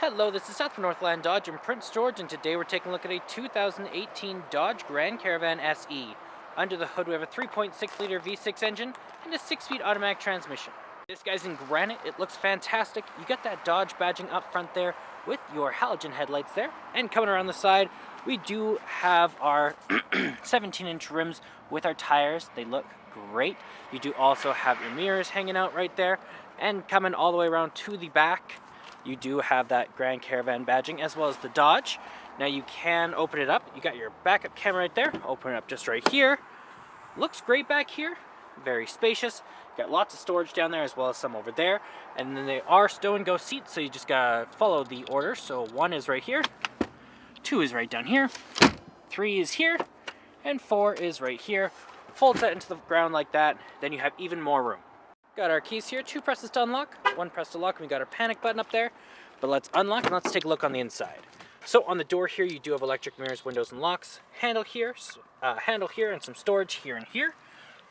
Hello, this is Seth from Northland Dodge in Prince George, and today we're taking a look at a 2018 Dodge Grand Caravan SE. Under the hood we have a 3.6-liter V6 engine and a 6-speed automatic transmission. This guy's in granite. It looks fantastic. You got that Dodge badging up front there with your halogen headlights there. And coming around the side, we do have our 17-inch rims with our tires. They look great. You do also have your mirrors hanging out right there. And coming all the way around to the back, you do have that Grand Caravan badging as well as the Dodge. Now you can open it up. You got your backup camera right there. Open it up just right here. Looks great back here. Very spacious. Got lots of storage down there as well as some over there. And then they are stow and go seats, so you just gotta follow the order. So 1 is right here, 2 is right down here, 3 is here, and 4 is right here. Folds that into the ground like that, then you have even more room. Got our keys here, 2 presses to unlock, 1 press to lock, and we got our panic button up there. But let's unlock and let's take a look on the inside. So on the door here, you do have electric mirrors, windows, and locks. Handle here, and some storage here and here.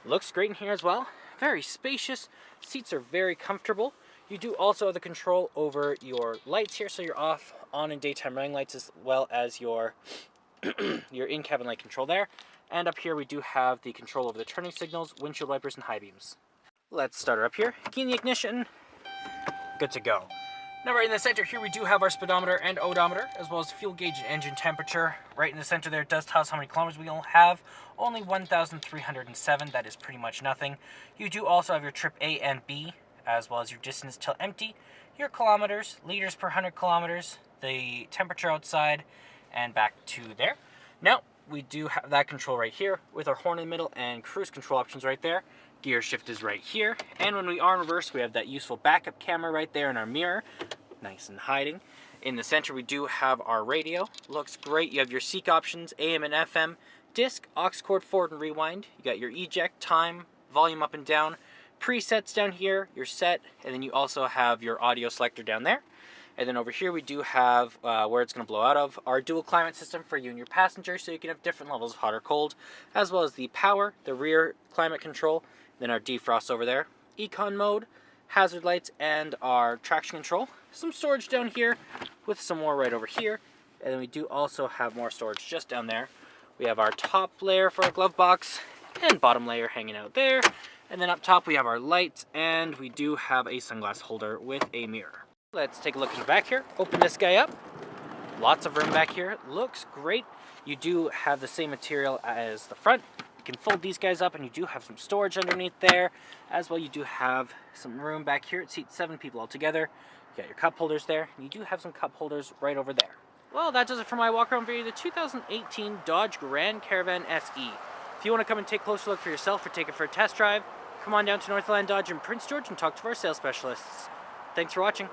Looks great in here as well. Very spacious. Seats are very comfortable. You do also have the control over your lights here, so your off, on, and daytime running lights, as well as your your in-cabin light control there. And up here we do have the control over the turning signals, windshield wipers, and high beams. Let's start her up here. Key in the ignition. Good to go. Now right in the center here we do have our speedometer and odometer, as well as fuel gauge and engine temperature. Right in the center there, it does tell us how many kilometers we'll have. Only 1,307, that is pretty much nothing. You do also have your trip A and B, as well as your distance till empty, your kilometers, liters per 100 kilometers, the temperature outside, and back to there. Now, we do have that control right here with our horn in the middle and cruise control options right there. Gear shift is right here, and when we are in reverse, we have that useful backup camera right there in our mirror, nice and hiding. In the center, we do have our radio. Looks great. You have your seek options, AM and FM, disc, aux cord, forward and rewind. You got your eject, time, volume up and down, presets down here, your set, and then you also have your audio selector down there. And then over here we do have where it's going to blow out of, our dual climate system for you and your passenger, so you can have different levels of hot or cold, as well as the power, the rear climate control, then our defrost over there, econ mode, hazard lights, and our traction control. Some storage down here with some more right over here. And then we do also have more storage just down there. We have our top layer for our glove box and bottom layer hanging out there. And then up top we have our lights, and we do have a sunglass holder with a mirror. Let's take a look in the back here. Open this guy up. Lots of room back here. Looks great. You do have the same material as the front. You can fold these guys up, and you do have some storage underneath there. As well, you do have some room back here. It seats 7 people altogether. You got your cup holders there, and you do have some cup holders right over there. Well, that does it for my walk-around video of the 2018 Dodge Grand Caravan SE. If you want to come and take a closer look for yourself or take it for a test drive, come on down to Northland Dodge in Prince George and talk to our sales specialists. Thanks for watching.